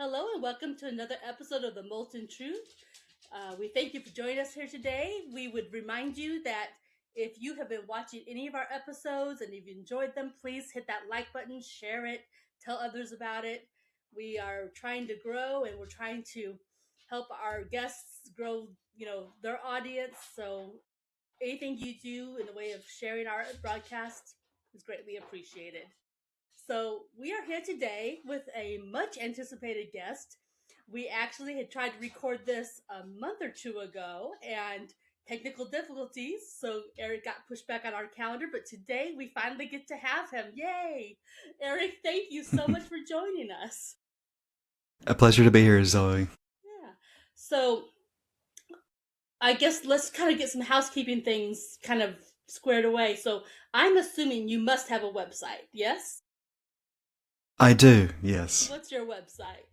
Hello and welcome to another episode of the Molten Truth. We thank you for joining us here today. We would remind you that if you have been watching any of our episodes and if you enjoyed them, please hit that like button, share it, tell others about it. We are trying to grow and we're trying to help our guests grow, their audience. So anything you do in the way of sharing our broadcast is greatly appreciated. So, we are here today with a much anticipated guest. We actually had tried to record this a month or two ago and technical difficulties, so Eric got pushed back on our calendar, but today we finally get to have him. Yay! Eric, thank you so much for joining us. A pleasure to be here, Zoe. Yeah. So, I guess let's kind of get some housekeeping things kind of squared away. So, I'm assuming you must have a website, yes? I do, yes. What's your website?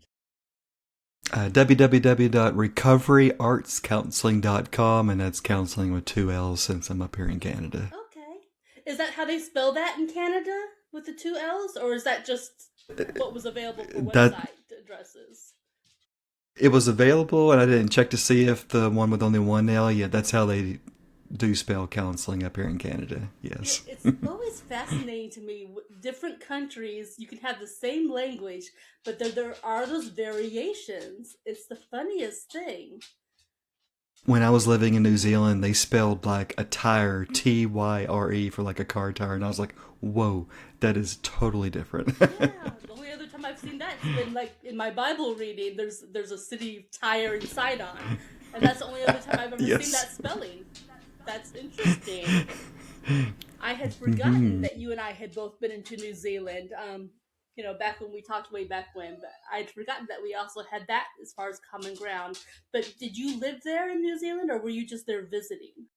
www.recoveryartscounseling.com, and that's counseling with two L's since I'm up here in Canada. Okay. Is that how they spell that in Canada with the two L's, or is that just what was available for That website addresses? It was available, and I didn't check to see if the one with only one L. Yeah, that's how they do spell counseling up here in Canada. Yes. It's always fascinating to me. Different countries, you can have the same language, but there are those variations. It's the funniest thing. When I was living in New Zealand, they spelled like a tire Tyre for like a car tire, and I was like, "Whoa, that is totally different." Yeah, the only other time I've seen that has been like in my Bible reading. There's a city Tyre in Sidon, and that's the only other time I've ever seen Yes. that spelling. That's interesting. I had forgotten that you and I had both been into New Zealand. Back when we talked way back when, but I'd forgotten that we also had that as far as common ground. But did you live there in New Zealand, or were you just there visiting?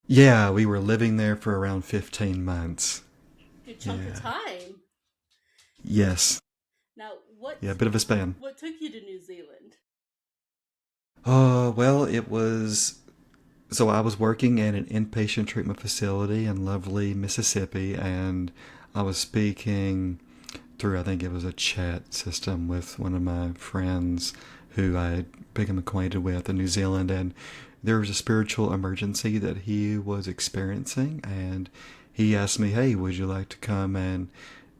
Yeah, we were living there for around 15 months. Good chunk of Yeah. time. Yes. Now, Yeah, a bit of a span. what took you to New Zealand? Well, it was. So I was working at an inpatient treatment facility in lovely Mississippi, and I was speaking through, I think it was a chat system with one of my friends who I had become acquainted with in New Zealand, and there was a spiritual emergency that he was experiencing, and he asked me, "Hey, would you like to come and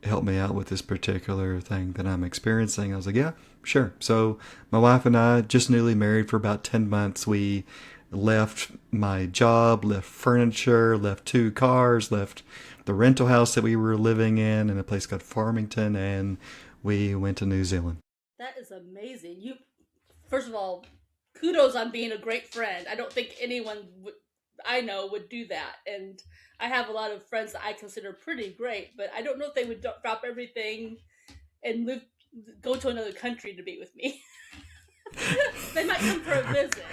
help me out with this particular thing that I'm experiencing?" I was like, "Yeah, sure." So my wife and I, just newly married for about 10 months, we left my job, left furniture, left two cars, left the rental house that we were living in a place called Farmington, and we went to New Zealand. That is amazing. First of all, kudos on being a great friend. I don't think I know would do that, and I have a lot of friends that I consider pretty great, but I don't know if they would drop everything and go to another country to be with me. They might come for a visit,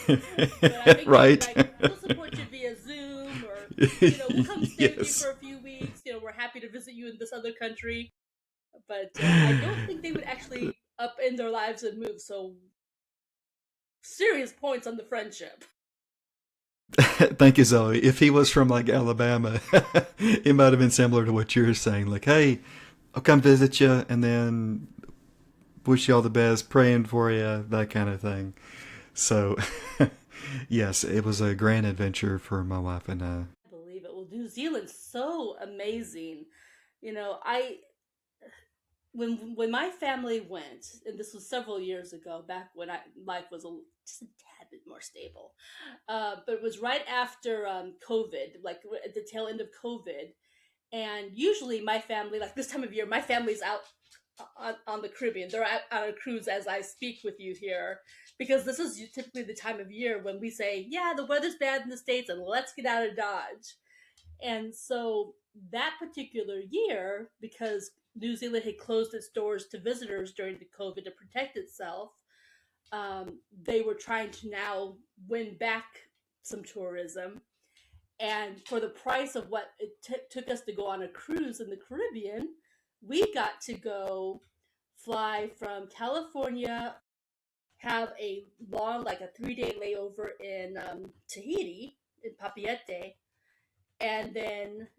but I think they'd be Right? like, "We'll support you via Zoom, or we'll come stay with you Yes. for a few weeks. We're happy to visit you in this other country." But I don't think they would actually upend their lives and move. So serious points on the friendship. Thank you, Zoe. If he was from like Alabama, it might have been similar to what you're saying. Like, hey, I'll come visit you and then wish you all the best, praying for you, that kind of thing. So, yes, it was a grand adventure for my wife and I. I believe it. Well, New Zealand's so amazing. I when my family went, and this was several years ago, back when life was just a tad bit more stable. But it was right after COVID, like at the tail end of COVID. And usually my family, like this time of year, my family's out on the Caribbean. They're out on a cruise as I speak with you here, because this is typically the time of year when we say, yeah, the weather's bad in the States and let's get out of Dodge. And so that particular year, because New Zealand had closed its doors to visitors during the COVID to protect itself, they were trying to now win back some tourism. And for the price of what it took us to go on a cruise in the Caribbean, we got to go fly from California, have a long, like a 3 day layover in Tahiti, in Papeete, and then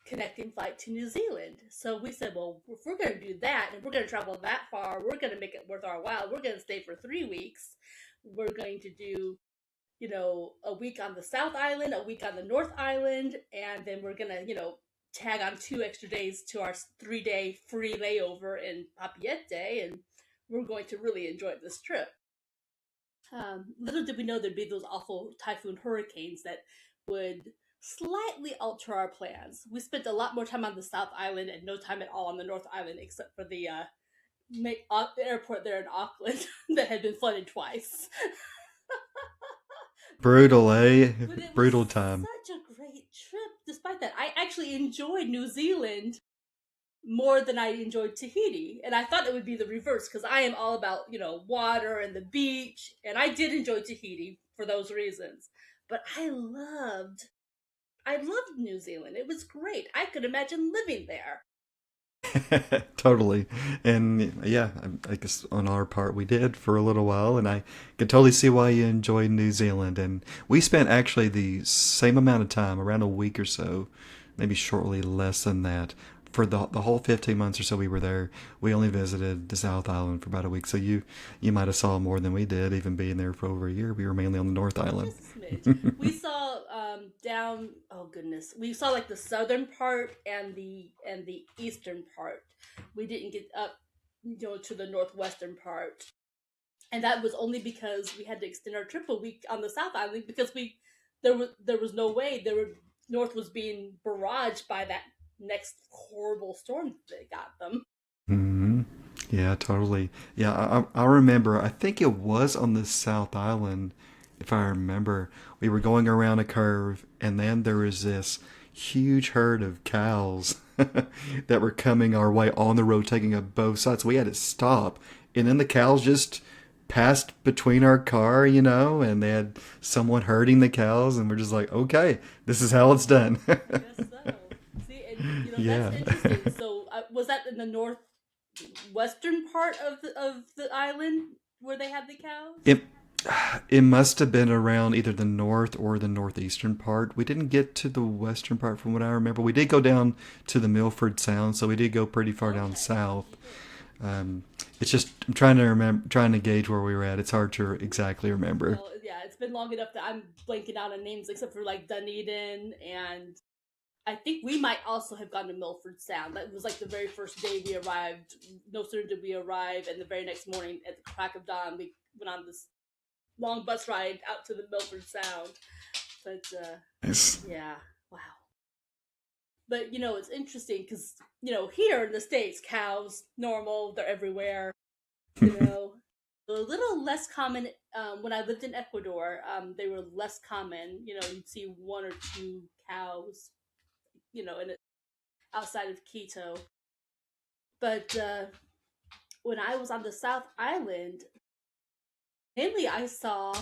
connecting flight to New Zealand. So we said, well, if we're going to do that and we're going to travel that far, we're going to make it worth our while. We're going to stay for 3 weeks. We're going to do, a week on the South Island, a week on the North Island, and then we're going to, tag on 2 extra days to our 3-day free layover in Papeete, and we're going to really enjoy this trip. Little did we know there'd be those awful typhoon hurricanes that would slightly alter our plans. We spent a lot more time on the South Island and no time at all on the North Island, except for the airport there in Auckland that had been flooded twice. Brutal, eh? But it was Brutal time. such a great trip. Despite that, I actually enjoyed New Zealand more than I enjoyed Tahiti. And I thought it would be the reverse because I am all about, water and the beach. And I did enjoy Tahiti for those reasons. But I loved New Zealand. It was great. I could imagine living there. Totally. And yeah, I guess on our part we did for a little while, and I could totally see why you enjoyed New Zealand. And we spent actually the same amount of time, around a week or so, maybe shortly less than that. For the whole 15 months or so we were there, we only visited the South Island for about a week. So you might have saw more than we did, even being there for over a year. We were mainly on the North Island. Just a smidge. We saw down. Oh goodness, we saw like the southern part and the eastern part. We didn't get up, to the northwestern part, and that was only because we had to extend our trip a week on the South Island because there was no way North was being barraged by that next horrible storm that got them. Hmm. Yeah, totally. Yeah, I remember. I think it was on the South Island, if I remember. We were going around a curve, and then there was this huge herd of cows that were coming our way on the road, taking up both sides. We had to stop, and then the cows just passed between our car, and they had someone herding the cows, and we're just like, okay, this is how it's done. I guess so. See, and that's Yeah. interesting. So, was that in the northwestern part of the island where they had the cows? It it must have been around either the north or the northeastern part. We didn't get to the western part from what I remember. We did go down to the Milford Sound, so we did go pretty far down Okay, south. you did. It's just I'm trying to remember, trying to gauge where we were at. It's hard to exactly remember. Well, yeah, it's been long enough that I'm blanking out on names except for like Dunedin, and I think we might also have gone to Milford Sound. That was like the very first day we arrived. No sooner did we arrive, and the very next morning at the crack of dawn, we went on this long bus ride out to the Milford Sound. But It's, yeah, wow. But it's interesting because here in the states, cows normal, they're everywhere. You know, a little less common when I lived in Ecuador. They were less common. You'd see one or two cows. Outside of Quito. But when I was on the South Island, mainly I saw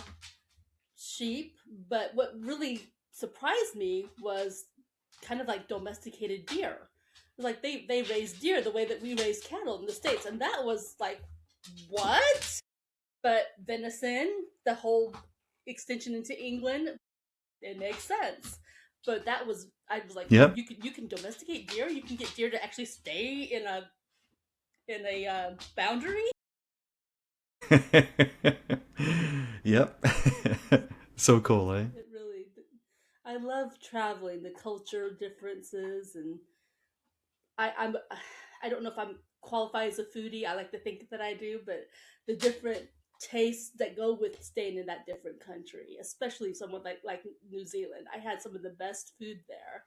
sheep. But what really surprised me was kind of like domesticated deer. Like they raise deer the way that we raise cattle in the states, and that was like what? But venison, the whole extension into England, it makes sense. But I was like, yep. you can domesticate deer. You can get deer to actually stay in a boundary. Yep. So cool, eh? It really. I love traveling, the culture differences, and I'm. I don't know if I'm qualified as a foodie. I like to think that I do, but the different tastes that go with staying in that different country, especially someone like New Zealand. I had some of the best food there.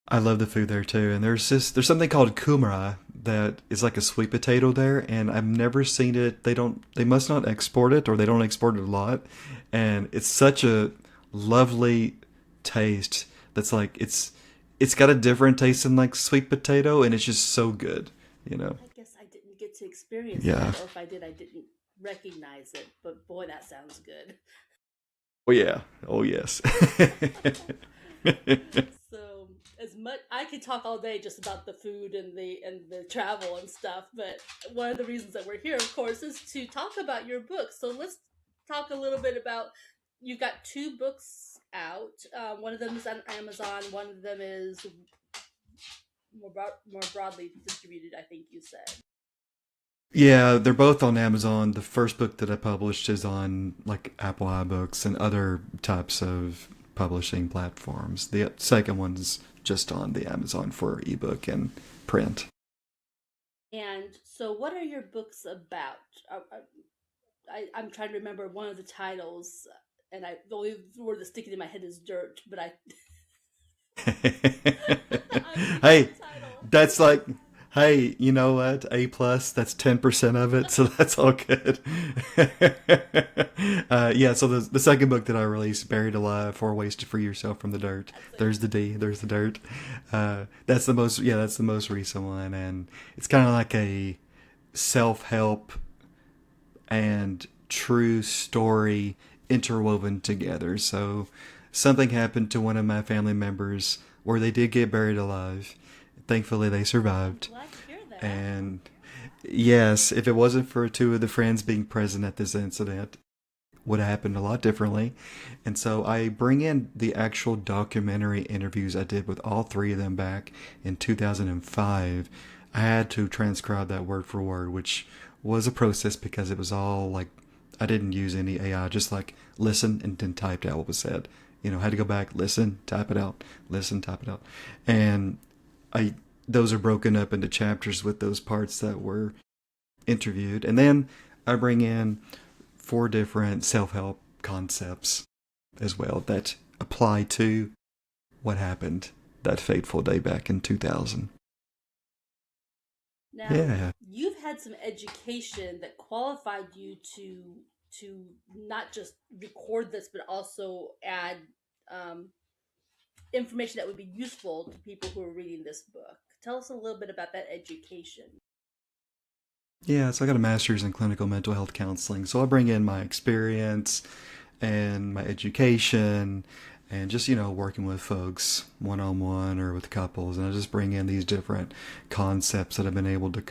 I love the food there too. And there's something called kumara that is like a sweet potato there, and I've never seen it. They must not export it, or they don't export it a lot. And it's such a lovely taste that's like it's got a different taste than like sweet potato, and it's just so good, you know. I guess I didn't get to experience Yeah. that, or if I did, I didn't recognize it. But boy, that sounds good. Oh yeah. Oh yes. So as much I could talk all day just about the food and the travel and stuff, but one of the reasons that we're here, of course, is to talk about your book. So let's talk a little bit about you've got two books out. One of them is on Amazon. One of them is more broadly distributed, I think you said. Yeah, they're both on Amazon. The first book that I published is on like Apple iBooks and other types of publishing platforms. The second one's just on the Amazon for ebook and print. And so, what are your books about? I'm trying to remember one of the titles, and the only word that's sticking in my head is dirt. But I believe that's Hey, the title. that's like, hey, you know what? A plus, that's 10% of it, so that's all good. Yeah, so the second book that I released, Buried Alive, Four Ways to Free Yourself from the Dirt. That's it. There's the D, there's the dirt. That's the most, yeah, that's the most recent one. And it's kind of like a self help and true story interwoven together. So something happened to one of my family members where they did get buried alive. Thankfully, they I'm survived. glad to hear that. And yes, if it wasn't for two of the friends being present at this incident, would have happened a lot differently. And so I bring in the actual documentary interviews I did with all three of them back in 2005. I had to transcribe that word for word, which was a process because it was all like I didn't use any AI, just like listen and then typed out what was said. You know, I had to go back, listen, type it out, listen, type it out. And I those are broken up into chapters with those parts that were interviewed. And then I bring in four different self help concepts as well that apply to what happened that fateful day back in 2000. Now, Yeah. you've had some education that qualified you to not just record this, but also add um, information that would be useful to people who are reading this book. Tell us a little bit about that education. Yeah, so I got a master's in clinical mental health counseling. So I bring in my experience and my education and just, working with folks one on one or with couples. And I just bring in these different concepts that I've been able to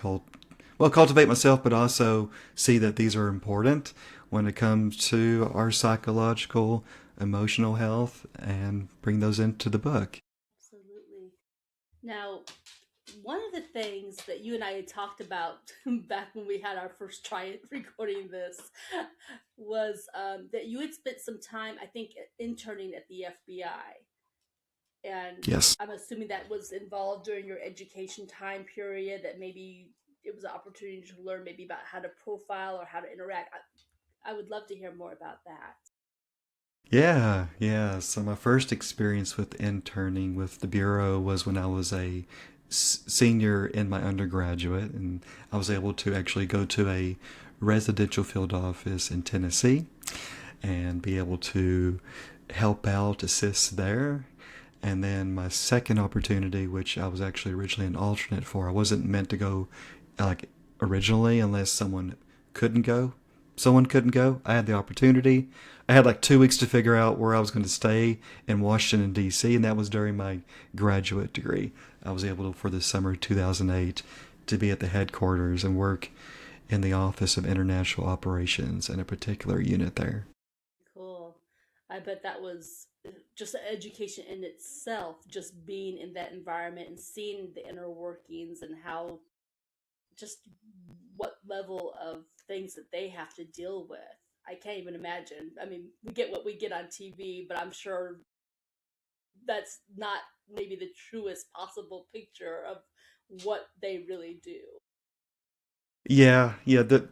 cultivate myself, but also see that these are important when it comes to our psychological, emotional health and bring those into the book. Absolutely. Now, one of the things that you and I had talked about back when we had our first try at recording this was that you had spent some time, I think, interning at the FBI. And Yes. I'm assuming that was involved during your education time period, that maybe it was an opportunity to learn maybe about how to profile or how to interact. I would love to hear more about that. Yeah, yeah. So my first experience with interning with the Bureau was when I was a senior in my undergraduate, and I was able to actually go to a residential field office in Tennessee and be able to help out, assist there. And then my second opportunity, which I was actually originally an alternate for, I wasn't meant to go like originally unless couldn't go. Someone couldn't go. I had the opportunity. I had like 2 weeks to figure out where I was going to stay in Washington, D.C., and that was during my graduate degree. I was able to, for the summer of 2008, to be at the headquarters and work in the Office of International Operations in a particular unit there. Cool. I bet that was just an education in itself, just being in that environment and seeing the inner workings and how just what level of things that they have to deal with. I can't even imagine. I mean, we get what we get on TV, but I'm sure that's not maybe the truest possible picture of what they really do. Yeah, yeah. The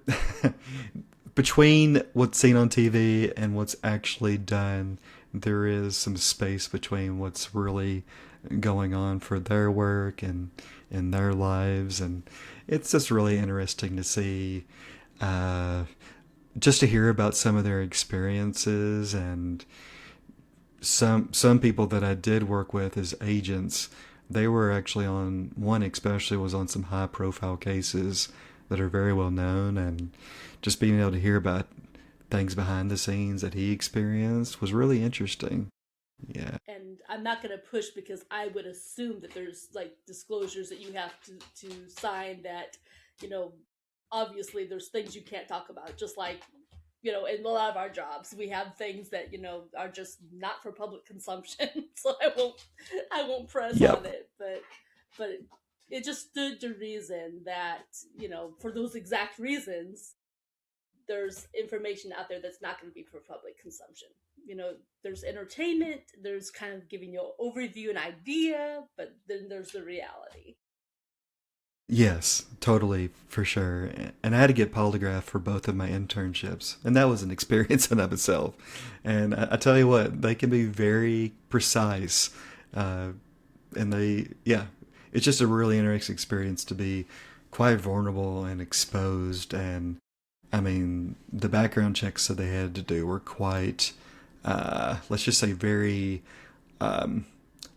between what's seen on TV and what's actually done, there is some space between what's really going on for their work and in their lives, and it's just really interesting to see, uh, just to hear about some of their experiences and some people that I did work with as agents, they were actually on one especially was on some high profile cases that are very well known, and just being able to hear about things behind the scenes that he experienced was really interesting. Yeah. And I'm not going to push because I would assume that there's like disclosures that you have to sign that, you know, obviously there's things you can't talk about, just like In a lot of our jobs, we have things that are just not for public consumption. So I won't press on Yep. it, but it just stood to reason that for those exact reasons, there's information out there that's not going to be for public consumption. There's entertainment, there's kind of giving you an overview, an idea, but then there's the reality. Yes, totally, for sure. And I had to get polygraph for both of my internships, and that was an experience in of itself. And I tell you what, they can be very precise, uh, and yeah, it's just a really interesting experience to be quite vulnerable and exposed. And I mean, the background checks that they had to do were quite, let's just say, very um,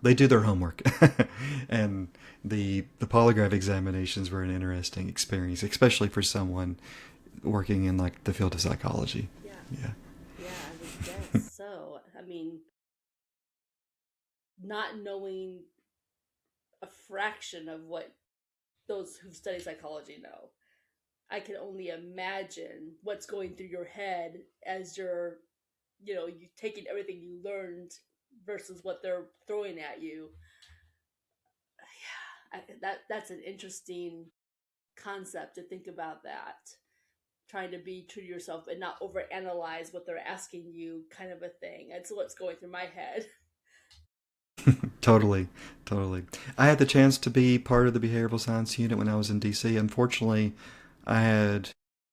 they do their homework, and the polygraph examinations were an interesting experience, especially for someone working in like the field of psychology. Yeah, Yeah. yeah, I would guess so. I mean, not knowing a fraction of what those who've studied psychology know, I can only imagine what's going through your head as you taking everything you learned versus what they're throwing at you. Yeah, that's an interesting concept to think about that. Trying to be true to yourself and not overanalyze what they're asking you, kind of a thing. That's what's going through my head. Totally, totally. I had the chance to be part of the behavioral science unit when I was in DC. Unfortunately, I had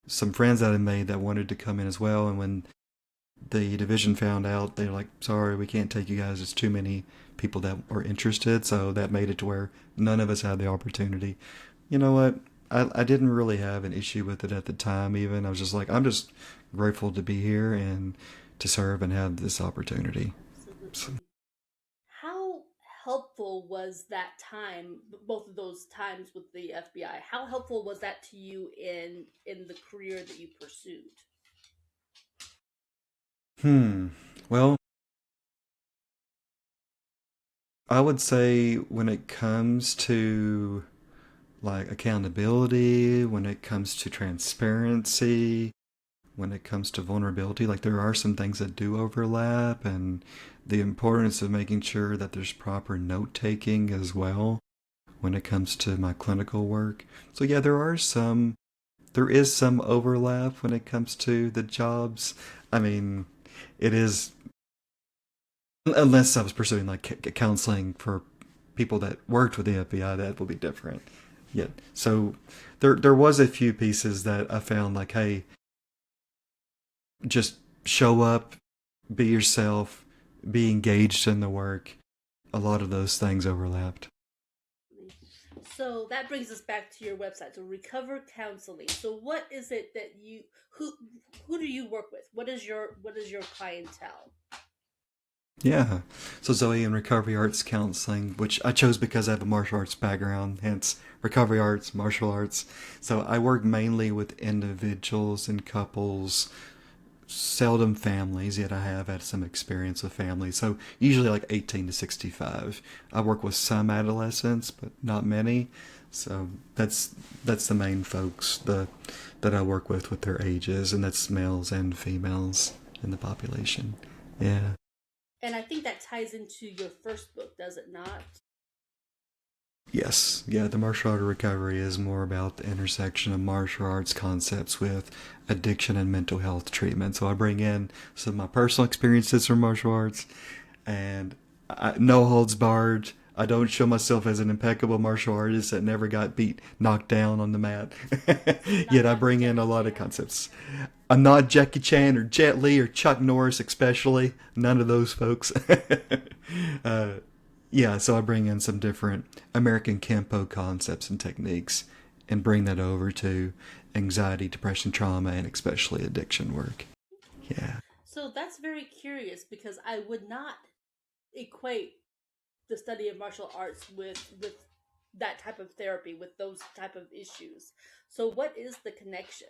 some friends that I made that wanted to come in as well, and when the division found out, they were like, "Sorry, we can't take you guys. There's too many people that are interested." So that made it to where none of us had the opportunity. You know what? I didn't really have an issue with it at the time. Even I was just like, I'm just grateful to be here and to serve and have this opportunity. So, Absolutely. How helpful was that time, both of those times with the FBI? How helpful was that to you in the career that you pursued? hmm. Well, I would say when it comes to like accountability, when it comes to transparency, when it comes to vulnerability, like there are some things that do overlap, and the importance of making sure that there's proper note taking as well when it comes to my clinical work. So yeah, there is some overlap when it comes to the jobs. I mean, it is, unless I was pursuing like counseling for people that worked with the FBI, that would be different. Yeah. So there was a few pieces that I found like, hey, just show up, be yourself, be engaged in the work. A lot of those things overlapped. So that brings us back to your website. So recover counseling. So what is it that who do you work with? What is your clientele? Yeah. So Zoe in recovery arts counseling, which I chose because I have a martial arts background, hence recovery arts, martial arts. So I work mainly with individuals and couples, seldom families, yet I have had some experience with families. So usually like 18 to 65. I work with some adolescents, but not many. So that's the main folks that I work with their ages, and that's males and females in the population. Yeah. And I think that ties into your first book, does it not? Yes, yeah, the martial art of recovery is more about the intersection of martial arts concepts with addiction and mental health treatment. So I bring in some of my personal experiences from martial arts, and no holds barred. I don't show myself as an impeccable martial artist that never got beat, knocked down on the mat. So you're not Yet I bring in a Jackie lot of Chan? concepts. I'm not Jackie Chan or Jet Li or Chuck Norris, especially. None of those folks. uh, yeah, so I bring in some different American Kempo concepts and techniques and bring that over to anxiety, depression, trauma, and especially addiction work. Okay. Yeah. So that's very curious because I would not equate the study of martial arts with that type of therapy, with those type of issues. So what is the connection?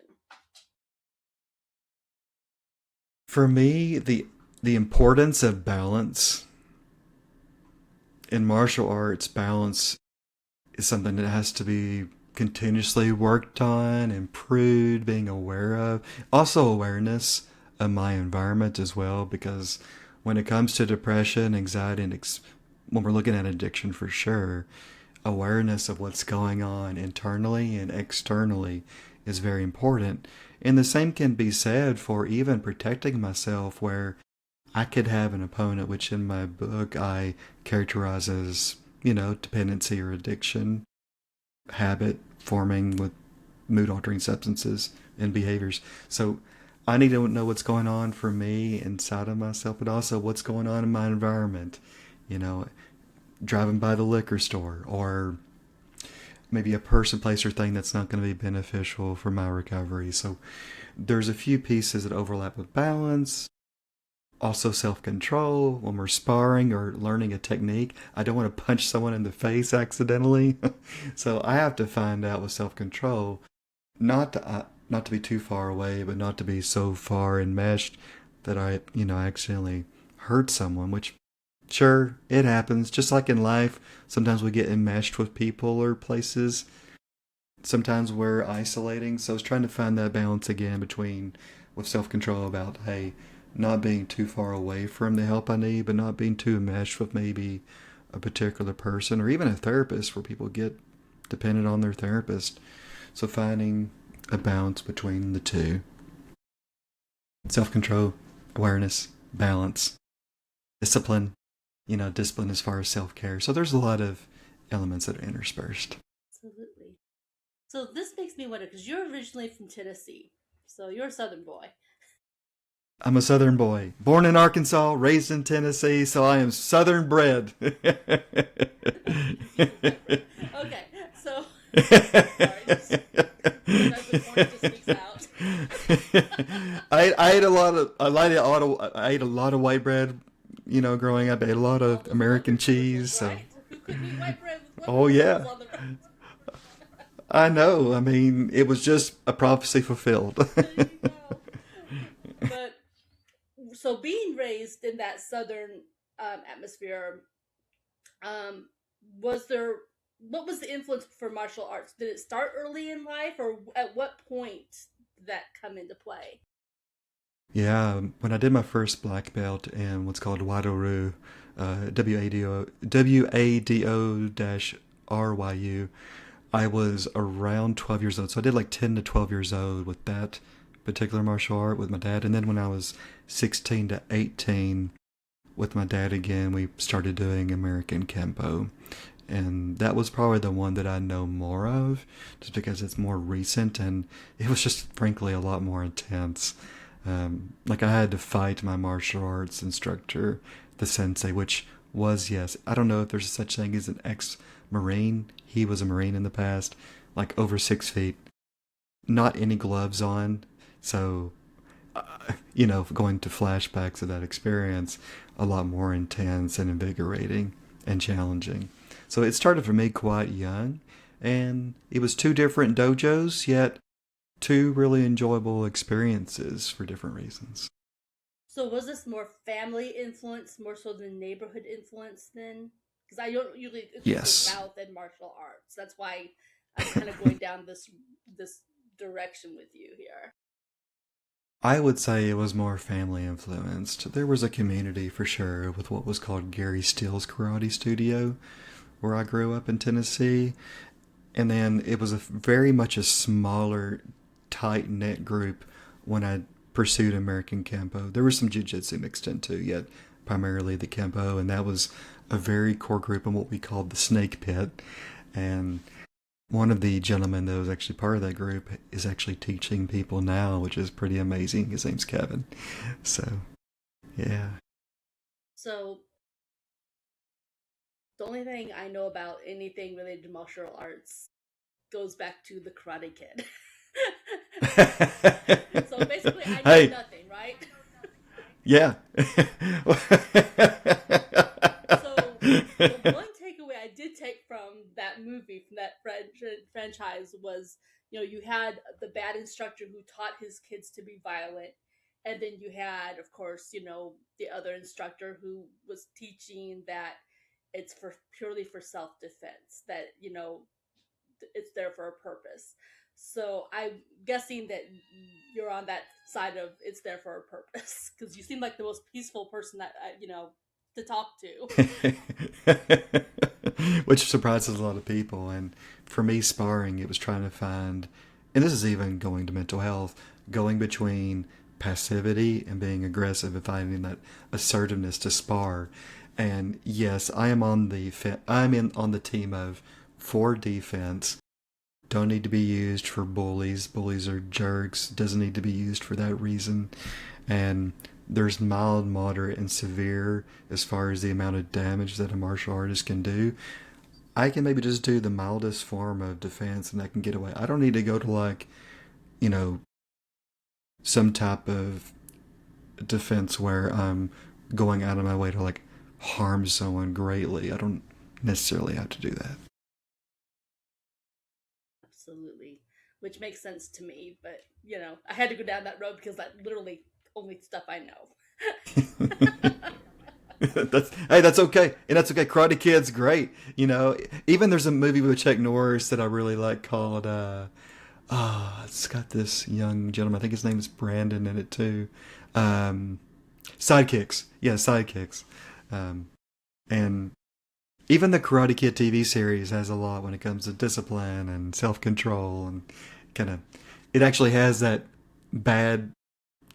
For me, the importance of balance in martial arts, balance is something that has to be continuously worked on, improved, being aware of. Also awareness. of my environment as well, because when it comes to depression, anxiety, and when we're looking at addiction for sure, awareness of what's going on internally and externally is very important. And the same can be said for even protecting myself, where I could have an opponent, which in my book I characterize as, dependency or addiction, habit forming with mood altering substances and behaviors. So I need to know what's going on for me inside of myself, but also what's going on in my environment. You know, driving by the liquor store, or maybe a person, place, or thing that's not going to be beneficial for my recovery. So there's a few pieces that overlap with balance. Also, self control when we're sparring or learning a technique. I don't want to punch someone in the face accidentally. So I have to find out with self control not to be too far away, but not to be so far enmeshed that I accidentally hurt someone, which sure, it happens. Just like in life, sometimes we get enmeshed with people or places. Sometimes we're isolating. So I was trying to find that balance again between with self control about, hey, not being too far away from the help I need, but not being too enmeshed with maybe a particular person or even a therapist, where people get dependent on their therapist. So finding a balance between the two: self control, awareness, balance, discipline, discipline as far as self care. So there's a lot of elements that are interspersed. Absolutely. So this makes me wonder, because you're originally from Tennessee, so you're a Southern boy. I'm a Southern boy, born in Arkansas, raised in Tennessee, so I am Southern bred. You white bread. Okay, so sorry, just sometimes the point just sneaks out. I ate a lot of I ate a lot of white bread. Growing up, I ate a lot All of those American Wonder cheese. commercials, So, right? Who couldn't eat white bread with Wonder oh commercials yeah, on the front? I know. I mean, it was just a prophecy fulfilled. There you go. But so being raised in that southern atmosphere, um, was there, what was the influence for martial arts? Did it start early in life, or at what point did that come into play? Yeah, when I did my first black belt in what's called Wado WADO dash RYU, I was around 12 years old. So I did like 10 to 12 years old with that particular martial art with my dad. And then when I was 16 to 18 with my dad again, we started doing American Kempo. And that was probably the one that I know more of, just because it's more recent and it was just frankly a lot more intense. Like I had to fight my martial arts instructor, the sensei, which was, yes, I don't know if there's such thing as an ex-marine. He was a marine in the past, like over 6 feet, not any gloves on. So, going to flashbacks of that experience, a lot more intense and invigorating and challenging. So it started for me quite young, and it was two different dojos, yet two really enjoyable experiences for different reasons. So was this more family influence, more so than neighborhood influence then? Because I don't usually equate the Yes. South and martial arts. That's why I'm kind of going down this direction with you here. I would say it was more family influenced. There was a community for sure with what was called Gary Steele's Karate Studio, where I grew up in Tennessee. And then it was very much a smaller, tight knit group when I pursued American Kempo. There was some Jiu Jitsu mixed in too, yet primarily the Kempo. And that was a very core group in what we called the Snake Pit. And one of the gentlemen that was actually part of that group is actually teaching people now, which is pretty amazing. His name's Kevin. So, yeah. So the only thing I know about anything related to martial arts goes back to the Karate Kid. So basically, I know Hey, nothing, right? yeah. So the one takeaway I did take from that movie, from that franchise, was, you had the bad instructor who taught his kids to be violent, and then you had, of course, the other instructor who was teaching that it's for purely for self defense, that it's there for a purpose. So I'm guessing that you're on that side of it's there for a purpose because you seem like the most peaceful person that to talk to. Which surprises a lot of people. And for me, sparring, it was trying to find, and this is even going to mental health, going between passivity and being aggressive and finding that assertiveness to spar. And yes, I am on the I'm in on the team of for defense. Don't need to be used for bullies. Bullies are jerks. Doesn't need to be used for that reason. And there's mild, moderate, and severe as far as the amount of damage that a martial artist can do. I can maybe just do the mildest form of defense and I can get away. I don't need to go to like, you know, some type of defense where I'm going out of my way to like harm someone greatly. I don't necessarily have to do that. Absolutely, which makes sense to me. But I had to go down that road because that's literally only stuff I know. That's okay, and that's okay. Karate Kid's great. Even there's a movie with Chuck Norris that I really like called. It's got this young gentleman. I think his name is Brandon in it too. Um, Sidekicks, yeah, Sidekicks, um, and even the Karate Kid TV series has a lot when it comes to discipline and self control and kind of. It actually has that bad,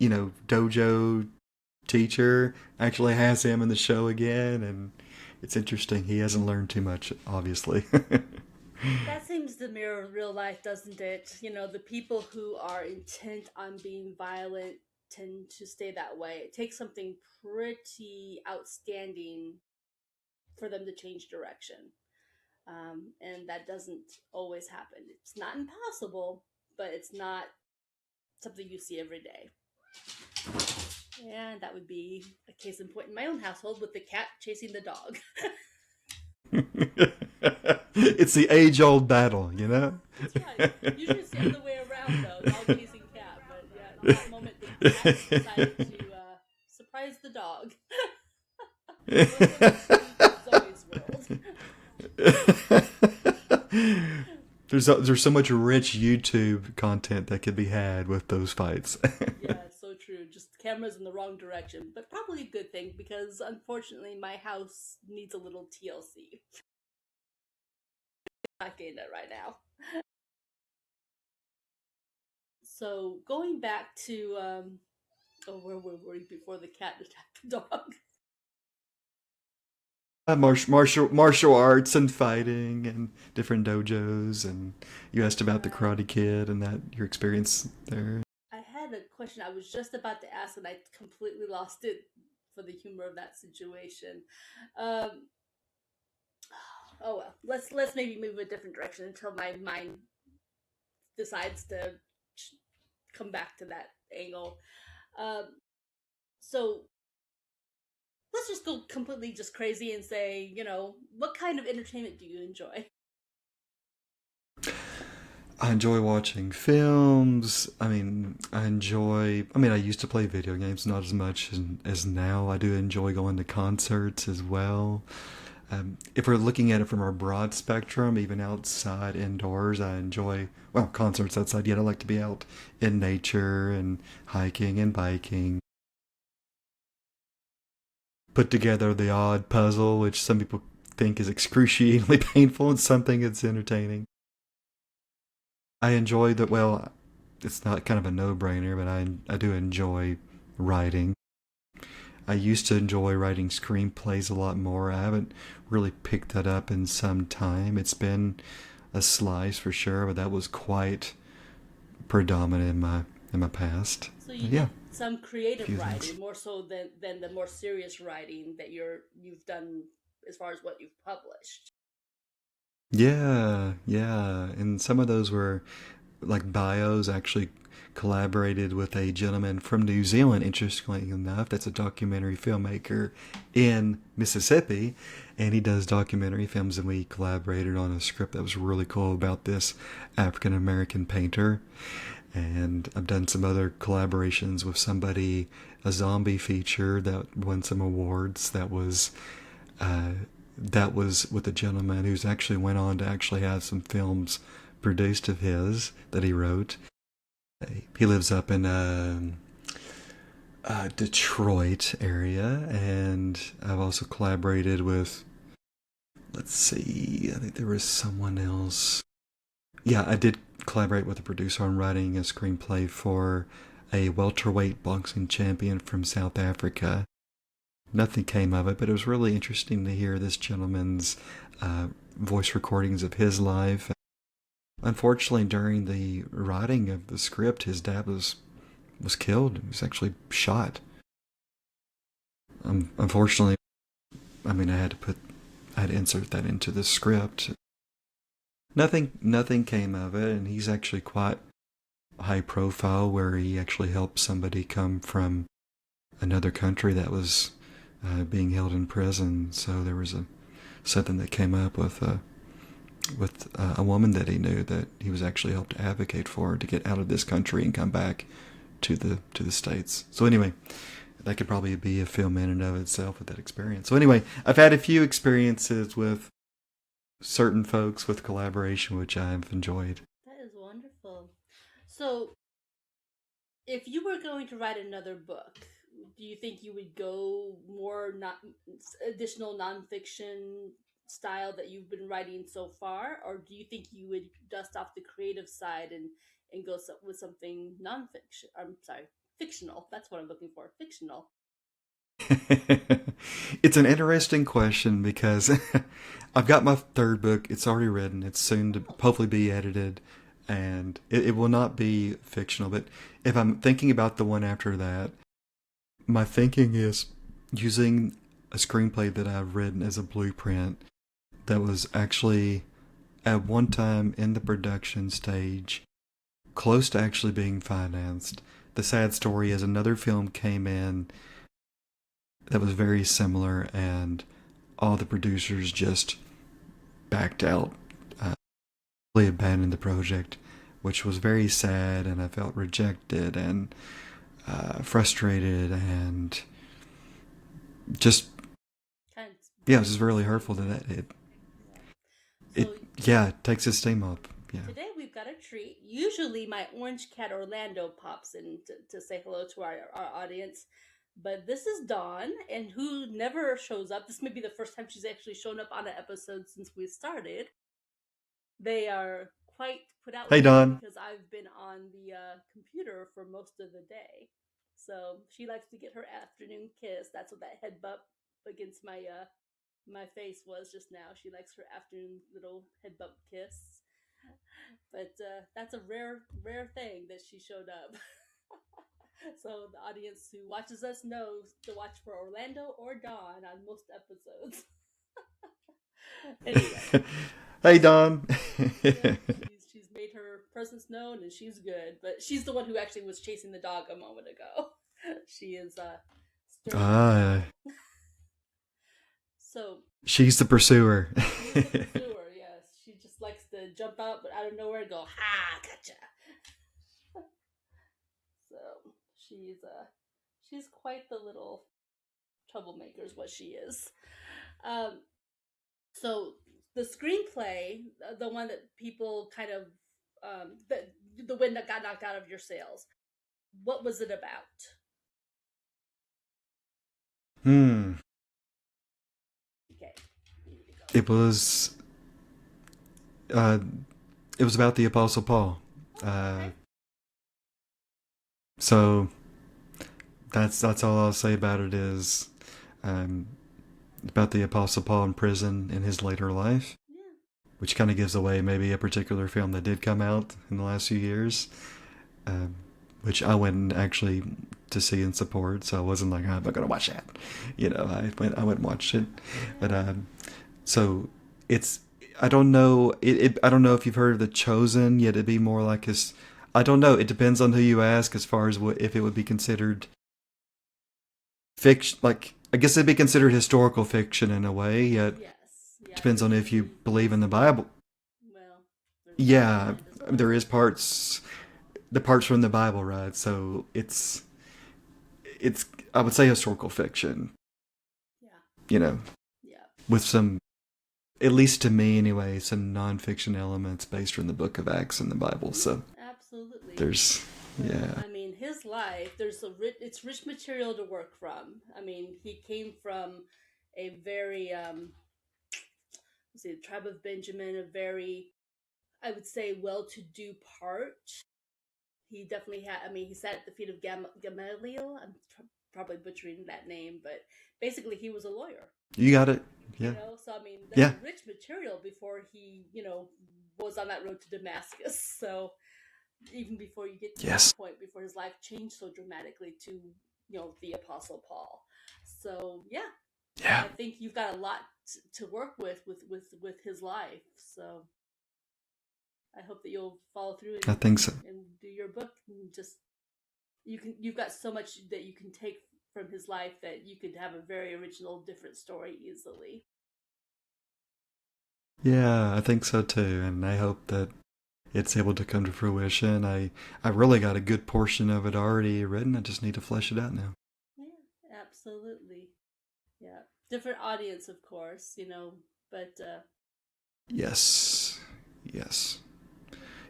dojo teacher actually has him in the show again, and it's interesting. He hasn't learned too much, obviously. That seems to mirror real life, doesn't it? The people who are intent on being violent tend to stay that way. It takes something pretty outstanding for them to change direction. And that doesn't always happen. It's not impossible, but it's not something you see every day. And that would be a case in point in my own household with the cat chasing the dog. It's the age old battle, you know? That's right. Usually it's the other way around, though, dog chasing cat. But yeah, in that moment, the cat decided to surprise the dog. Welcome to Zoe's world. There's so much rich YouTube content that could be had with those fights. Yeah, so true. Just cameras in the wrong direction, but probably a good thing because unfortunately my house needs a little TLC. Not getting it right now. So going back to where were we before the cat attacked the dog? Martial arts and fighting and different dojos, and you asked about the Yeah, Karate Kid and that your experience there. I had a question I was just about to ask, and I completely lost it for the humor of that situation. Um, oh well, let's maybe move a different direction until my mind decides to come back to that angle. Um, so let's just go completely just crazy and say, what kind of entertainment do you enjoy? I enjoy watching films. I used to play video games, not as much as now. I do enjoy going to concerts as well. If we're looking at it from our broad spectrum, even outside, indoors, I enjoy, well, concerts outside, yet I like to be out in nature and hiking and biking. Put together the odd puzzle, which some people think is excruciatingly painful and some think it's entertaining. I enjoy that. Well, it's not kind of a no-brainer, but I do enjoy writing. I used to enjoy writing screenplays a lot more. I haven't really picked that up in some time. It's been a slice for sure, but that was quite predominant in my past. So you But yeah, did some a creative few things. writing more so than the more serious writing that you've done as far as what you've published. Yeah, yeah, and some of those were like bios. Actually collaborated with a gentleman from New Zealand, interestingly enough, that's a documentary filmmaker in Mississippi, and he does documentary films, and we collaborated on a script that was really cool about this African American painter. And I've done some other collaborations with somebody, a zombie feature that won some awards. Uh, that was with a gentleman who's actually went on to actually have some films produced of his that he wrote. He lives up in Detroit area, and I've also collaborated with. Let's see, I think there was someone else. Yeah, I did collaborate with a producer on writing a screenplay for a welterweight boxing champion from South Africa. Nothing came of it, but it was really interesting to hear this gentleman's voice recordings of his life. Unfortunately, during the writing of the script, his dad was killed. He was actually shot. Unfortunately, I mean, I had to insert that into the script. Nothing came of it, and he's actually quite high profile, where he actually helped somebody come from another country that was being held in prison. So there was something that came up with a woman that he knew that he was actually helped advocate for to get out of this country and come back to the States. So anyway, that could probably be a film in and of itself with that experience. So anyway, I've had a few experiences with certain folks with collaboration, which I've enjoyed. That is wonderful. So, if you were going to write another book, do you think you would go more not additional nonfiction style that you've been writing so far, or do you think you would dust off the creative side and go with something nonfiction? I'm sorry, fictional. That's what I'm looking for. Fictional. It's an interesting question because I've got my third book. It's already written. It's soon to hopefully be edited, and it will not be fictional. But if I'm thinking about the one after that, my thinking is using a screenplay that I've written as a blueprint that was actually at one time in the production stage, close to actually being financed. The sad story is another film came in that was very similar, and all the producers just backed out, really abandoned the project, which was very sad, and I felt rejected and frustrated, and just Kind of yeah, it was just bittersweet. really hurtful that Yeah. it So yeah, it takes its steam up. Yeah. today we've got a treat. Usually my orange cat Orlando pops in to say hello to our audience. But this is Dawn, and who never shows up. This may be the first time she's actually shown up on an episode since we started. They are quite put out Hey with me Don. because I've been on the computer for most of the day. So she likes to get her afternoon kiss. That's what that head bump against my face was just now. She likes her afternoon little head bump kiss. But that's a rare thing that she showed up. So the audience who watches us knows to watch for Orlando or Dawn on most episodes. Anyway, Hey Don. yep, she's made her presence known and she's good. But she's the one who actually was chasing the dog a moment ago. She is sturdy as Ah, hell. So she's the pursuer. she's the pursuer. Yes, she just likes to jump out, but out of nowhere and go, "Ha, gotcha!" So she's quite the little troublemaker, is what she is. Um, so the screenplay, the one that people kind of the wind that got knocked out of your sails. What was it about? Hmm. Okay, you need to go. It was uh, it was about the Apostle Paul. Oh, Uh, okay. so that's all I'll say about it is um, about the Apostle Paul in prison in his later life, Yeah. which kind of gives away maybe a particular film that did come out in the last few years, um, which I went actually to see and support. So I wasn't like, oh, I'm not gonna watch that. I went and watched it, but Yeah. so it's I don't know I don't know if you've heard of The Chosen yet. It'd be more like his. I don't know. It depends on who you ask as far as what if it would be considered fiction. Like I guess it'd be considered historical fiction in a way. Yet Yes. Yeah. depends on if you believe in the Bible. Well, there's Bible in Yeah, it as I mean, there well. is parts the parts from the Bible, right? So it's I would say historical fiction. Yeah. You know, Yeah. with some at least to me anyway, some nonfiction elements based on the Book of Acts in the Bible. Yeah, So absolutely. there's So, yeah. I mean, his life, it's rich material to work from. I mean, he came from a very, let's see, the tribe of Benjamin, a very, I would say, well to do part. He definitely had, I mean, he sat at the feet of Gamaliel. I'm probably butchering that name, but basically, he was a lawyer. You got it. You Yeah. know, so I mean, that's Yeah. rich material before he, was on that road to Damascus. So even before you get to that Yes. point, before his life changed so dramatically to, the Apostle Paul. So yeah, Yeah. I think you've got a lot to work with his life. So I hope that you'll follow through I and, think so. do your book. And just you've got so much that you can take from his life that you could have a very original, different story easily. Yeah, I think so too. And I hope that it's able to come to fruition. I really got a good portion of it already written. I just need to flesh it out now. Yeah, absolutely. Yeah, different audience, of course, but Yes. Yes.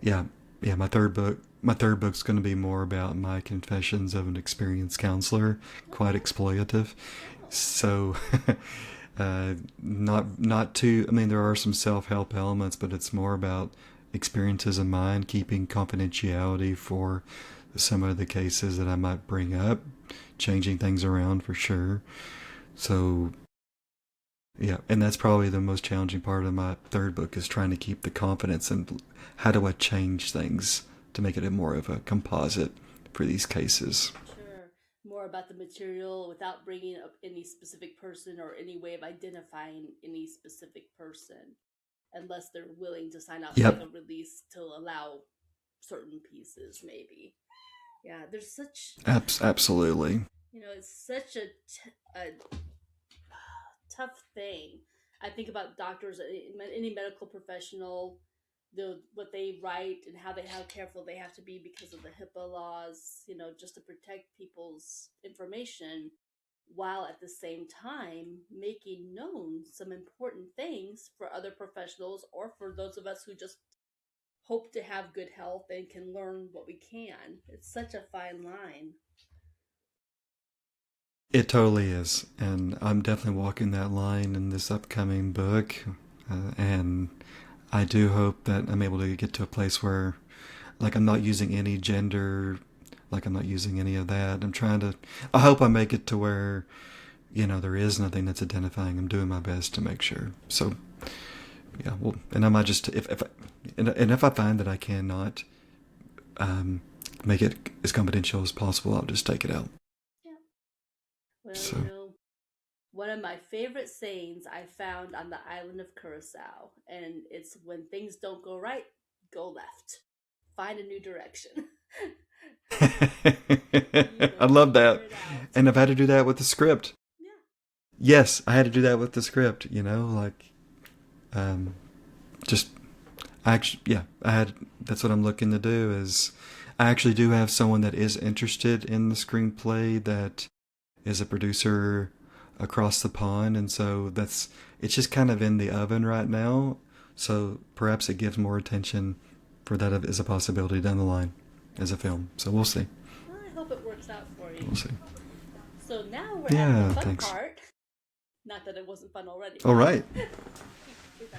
Yeah. Yeah, my third book's going to be more about my confessions of an experienced counselor, quite okay. exploitative. Oh, So not too, I mean there are some self-help elements, but it's more about experiences of mine, keeping confidentiality for some of the cases that I might bring up, changing things around for sure. So yeah, and that's probably the most challenging part of my third book is trying to keep the confidence and how do I change things to make it a more of a composite for these cases. sure. More about the material without bringing up any specific person or any way of identifying any specific person, unless they're willing to sign off like Yep. a release to allow certain pieces, maybe. Yeah, there's such, Absolutely. it's such a tough thing. I think about doctors, any medical professional, what they write and how careful they have to be because of the HIPAA laws, just to protect people's information, while at the same time making known some important things for other professionals or for those of us who just hope to have good health and can learn what we can. It's such a fine line. It totally is. And I'm definitely walking that line in this upcoming book. And I do hope that I'm able to get to a place where, like, I'm not using any gender, like, I'm not using any of that. I hope I make it to where, there is nothing that's identifying. I'm doing my best to make sure. So, yeah, well, and I might just, and if I find that I cannot um, make it as confidential as possible, I'll just take it out. Yeah. Well, So, one of my favorite sayings I found on the island of Curacao, and it's when things don't go right, go left. Find a new direction. I You'll love figure that. it out. And I've had to do that with the script. Yeah. Yes, I had to do that with the script, like, um, just, yeah, that's what I'm looking to do is I actually do have someone that is interested in the screenplay that is a producer across the pond. And so it's just kind of in the oven right now. So perhaps it gives more attention for that as a possibility down the line as a film. So we'll see. Well, I hope it works out for you. We'll see. So now we're at the Yeah, fun thanks. part. Not that it wasn't fun already, All but right. we've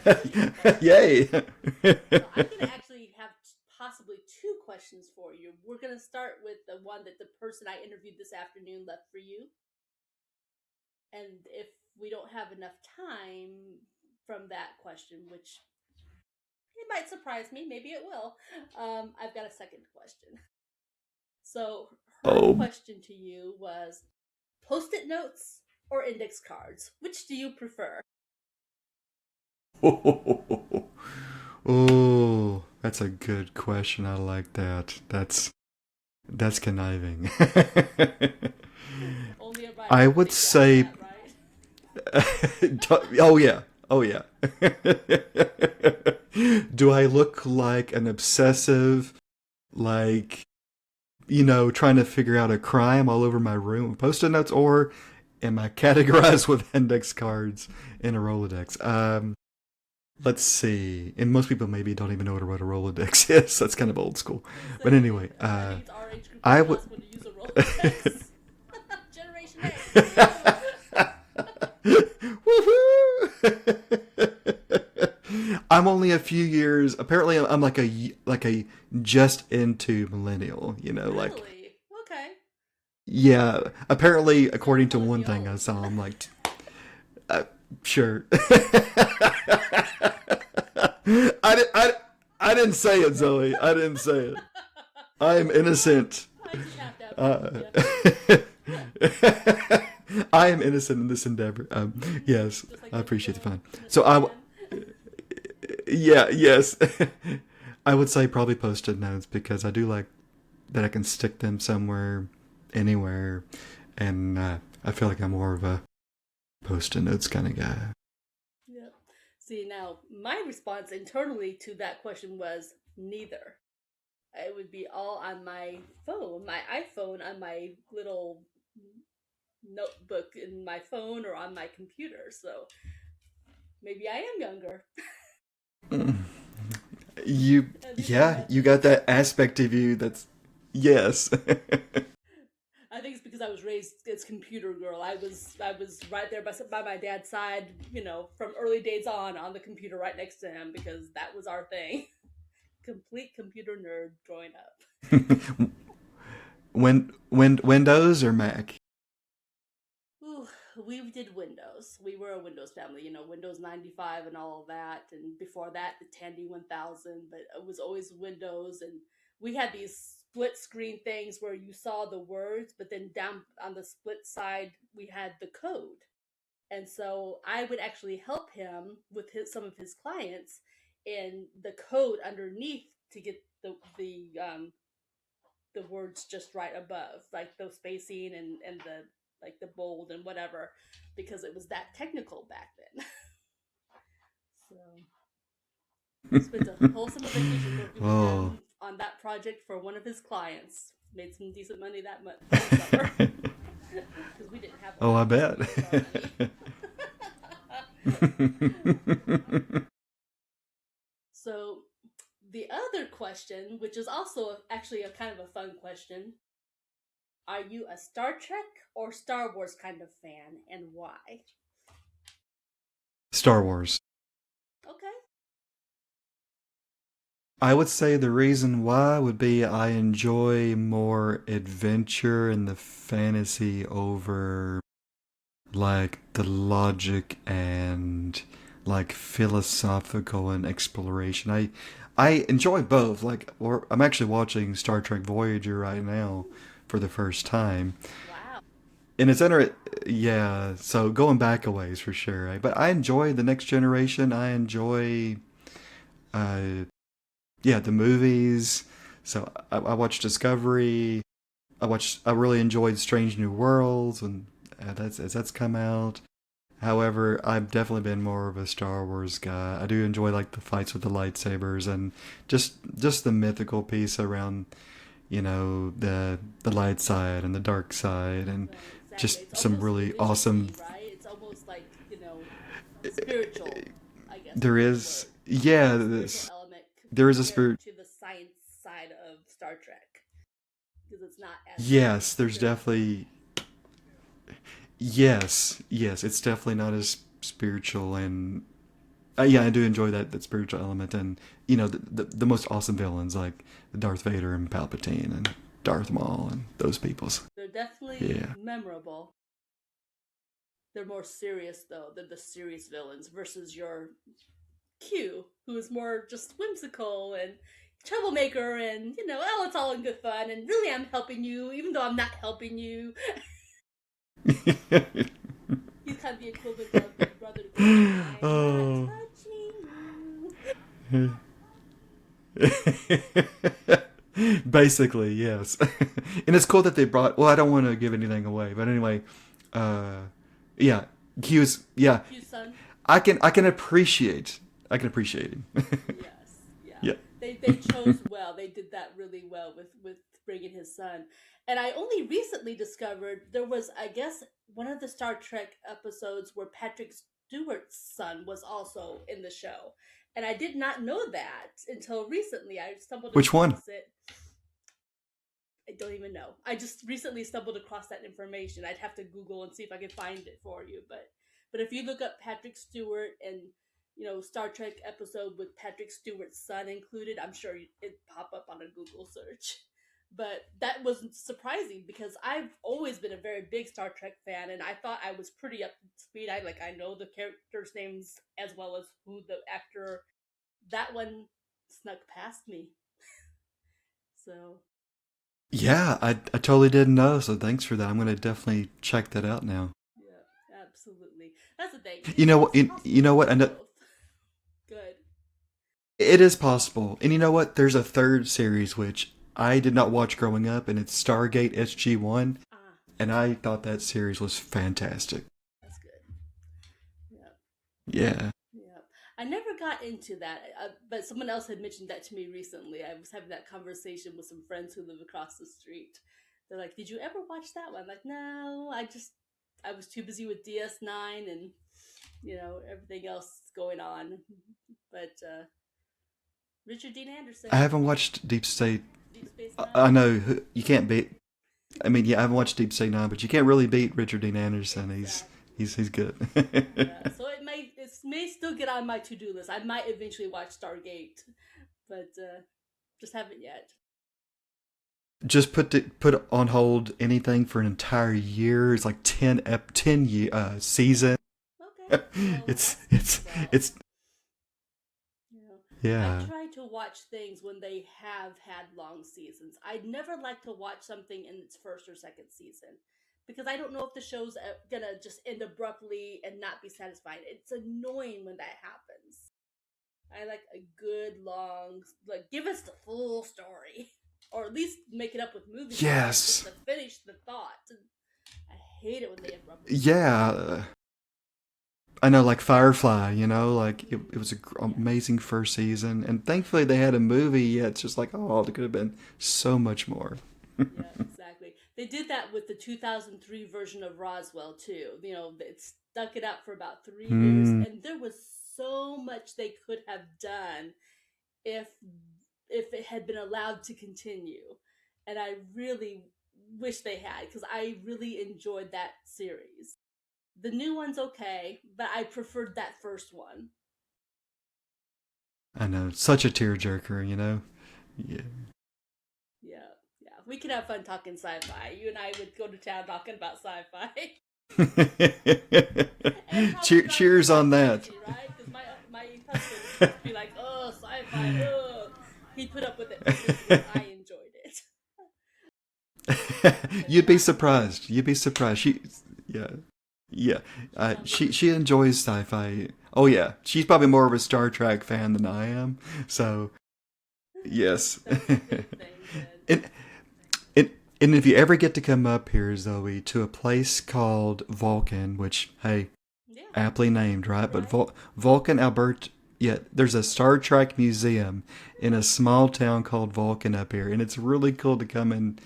had plenty of fun. Yay. So I'm going to actually have possibly two questions for you. We're going to start with the one that the person I interviewed this afternoon left for you. And if we don't have enough time from that question, which it might surprise me, maybe it will, I've got a second question. So her Oh. question to you was Post-it notes or index cards? Which do you prefer? Oh, that's a good question. I like that. That's conniving. Only a writer I would would think like say, that, right? oh yeah, oh yeah. Do I look like an obsessive, like, trying to figure out a crime all over my room with post-it notes, or am I categorized with index cards in a Rolodex? Let's see. And most people maybe don't even know what a Rolodex is. That's kind of old school. I was gonna But say, anyway, I think it's our age group is I the would. last one to use a Rolodex. Generation X, woo! I'm only a few years. Apparently, I'm like a just into millennial. Like Really? Okay. yeah. Apparently, So you're according to calling one me thing I old. saw, I'm like, sure. I didn't say it, Zoe. I didn't say it. I am innocent. I just have to have fun with Uh, you. I am innocent in this endeavor. Yes, Just like I the appreciate the the fun. So Mystery Man. yeah, yes, I would say probably post-it notes because I do like that I can stick them somewhere, anywhere, and I feel like I'm more of a post-it notes kind of guy. Yep. See, now my response internally to that question was neither. It would be all on my phone, my iPhone, on my little notebook in my phone or on my computer. So maybe I am younger. You, At least in yeah, you message. got that aspect of you that's yes. I think it's because I was raised as computer girl. I was right there by my dad's side, from early days on the computer right next to him because that was our thing. Complete computer nerd growing up. when Windows or Mac? Ooh, we did Windows. We were a Windows family, Windows 95 and all of that. And before that, the Tandy 1000, but it was always Windows. And we had these split screen things where you saw the words, but then down on the split side, we had the code. And so I would actually help him with some of his clients in the code underneath to get the words just right above, like the spacing and the like the bold and whatever, because it was that technical back then. So spent a whole summer vacation working with Oh. him on that project for one of his clients. Made some decent money that summer because we didn't have a Oh, I lot, so bet. we made our money. So the other question, which is also actually a kind of a fun question, are you a Star Trek or Star Wars kind of fan, and why? Star Wars. Okay. I would say the reason why would be I enjoy more adventure and the fantasy over like the logic and like philosophical and exploration. I enjoy both. Like, or I'm actually watching Star Trek Voyager right now for the first time, Wow. and yeah. So going back a ways for sure. Right? But I enjoy the Next Generation. I enjoy uh yeah, the movies. So I watched Discovery. I really enjoyed Strange New Worlds and that's come out. However, I've definitely been more of a Star Wars guy. I do enjoy like the fights with the lightsabers and just the mythical piece around the light side and the dark side and Right, exactly. just It's some almost really awesome. religiousy, right? It's almost like, spiritual, I guess would There be the is word. There's yeah, a spiritual element there is a compared spirit. to the science side of Star Trek because it's not as Yes, there's spiritual. definitely yes. It's definitely not as spiritual and yeah, I do enjoy that spiritual element and the most awesome villains like Darth Vader and Palpatine and Darth Maul and those peoples. They're definitely Yeah. memorable. They're more serious, though. They're the serious villains versus your Q, who is more just whimsical and troublemaker and, oh, it's all in good fun and really I'm helping you, even though I'm not helping you. He's kind of the equivalent of Big Brother to Big Brother. I'm not Oh. touching you. Basically, yes. And it's cool that they brought. Well, I don't want to give anything away, but anyway, uh, yeah, Q's. Yeah, Q's son. I can appreciate. I can appreciate him. Yes, yeah. Yeah. They chose well. They did that really well with bringing his son. And I only recently discovered there was, I guess, one of the Star Trek episodes where Patrick Stewart's son was also in the show. And I did not know that until recently. I stumbled Which one? across it. I don't even know. I just recently stumbled across that information. I'd have to Google and see if I can find it for you. But if you look up Patrick Stewart and Star Trek episode with Patrick Stewart's son included, I'm sure it pop up on a Google search. But that was surprising because I've always been a very big Star Trek fan, and I thought I was pretty up to speed. I know the characters' names as well as who the actor. That one snuck past me. So Yeah, I totally didn't know, so thanks for that. I'm going to definitely check that out now. yeah, absolutely. That's the thing. You know what? It's You possible know to what? do And both. Good. it is possible. And you know what? There's a third series which I did not watch growing up, and it's Stargate SG-1, Ah, and I thought that series was fantastic. that's good. Yeah, Yeah. yeah. I never got into that, but someone else had mentioned that to me recently. I was having that conversation with some friends who live across the street. They're like, "Did you ever watch that one?" I'm like, "No, I was too busy with DS9 and everything else going on." But Richard Dean I Anderson, haven't watched Deep State. Deep Space I Nine. know you can't beat. I mean, yeah, I haven't watched Deep State 9, but you can't really beat Richard Dean Anderson. Exactly. He's good. Yeah, so it may still get on my to do list. I might eventually watch Stargate, but just haven't yet. Just put on hold anything for an entire year. It's like 10 season. Okay, well I'll stick It's those out. it's You know, I yeah. try to watch things when they have had long seasons. I'd never like to watch something in its first or second season because I don't know if the show's gonna just end abruptly and not be satisfying. It's annoying when that happens. I like a good long, like, give us the full story, or at least make it up with movie stars just Yes. to finish the thought. And I hate it when they abruptly stop. Yeah. I know, like Firefly, like it was an Yeah, amazing first season, and thankfully they had a movie. Yeah, it's just like, oh, there could have been so much more. yeah, exactly. They did that with the 2003 version of Roswell too. It stuck it out for about 3 years, Hmm. and there was so much they could have done if if it had been allowed to continue. And I really wish they had because I really enjoyed that series. The new one's okay, but I preferred that first one. I know, such a tearjerker. Yeah. Yeah, yeah. We could have fun talking sci-fi. You and I would go to town talking about sci-fi, and probably drive you Cheers about on that. crazy, right? Because my husband would just be like, "Oh, sci-fi, ugh." He'd put up with it for me because I enjoyed it. But You'd be not surprised. You'd be surprised. Yeah, yeah. she sounds like She enjoys sci-fi. Oh yeah, she's probably more of a Star Trek fan than I am. So yes. that's a good thing then. and, and and if you ever get to come up here, Zoe, to a place called Vulcan, which hey, Yeah, aptly named, right? But right. Vulcan, Alberta. Yeah, there's a Star Trek museum in a small town called Vulcan up here, and it's really cool to come and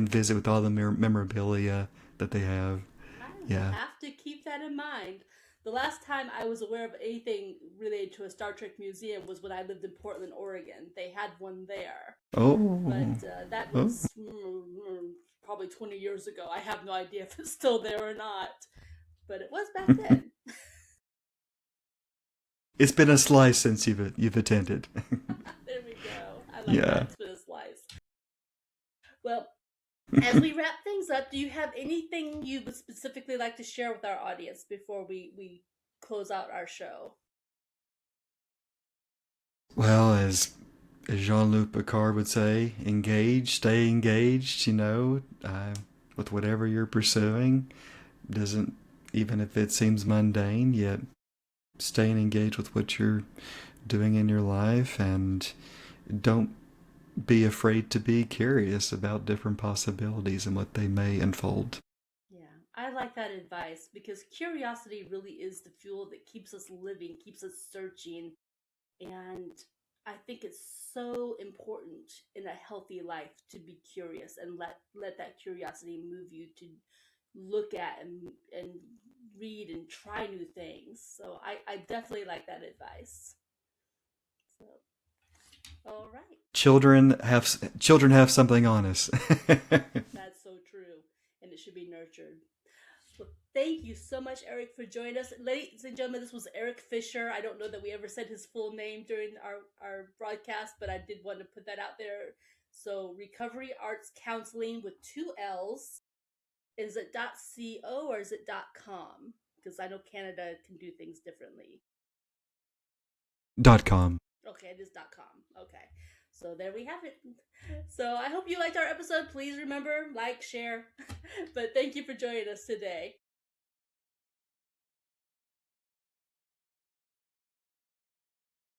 visit with all the memorabilia that they have. I will Yeah. have to keep that in mind. The last time I was aware of anything related to a Star Trek museum was when I lived in Portland, Oregon. They had one there, but Oh. that Oh. was probably 20 years ago. I have no idea if it's still there or not, but it was back then. It's been a slice since you've attended. There we go. I like that. Yeah. It's been a slice. Well, as we wrap things up, do you have anything you would specifically like to share with our audience before we close out our show? Well, as Jean-Luc Picard would say, engage, stay engaged. With whatever you're pursuing. Doesn't Even if it seems mundane, yet staying engaged with what you're doing in your life, and don't be afraid to be curious about different possibilities and what they may unfold. Yeah, I like that advice because curiosity really is the fuel that keeps us living, keeps us searching, and I think it's so important in a healthy life to be curious and let that curiosity move you to look at and read and try new things. So I definitely like that advice. So, all right. Children have something on us. That's so true. And it should be nurtured. Well, thank you so much, Eric, for joining us. Ladies and gentlemen, this was Eric Fisher. I don't know that we ever said his full name during our broadcast, but I did want to put that out there. So, Recovery Arts Counseling with two L's. Is it .co or is it .com? Because I know Canada can do things differently. .com. Okay, it is .com. Okay. So there we have it. So I hope you liked our episode. Please remember, like, share. But thank you for joining us today.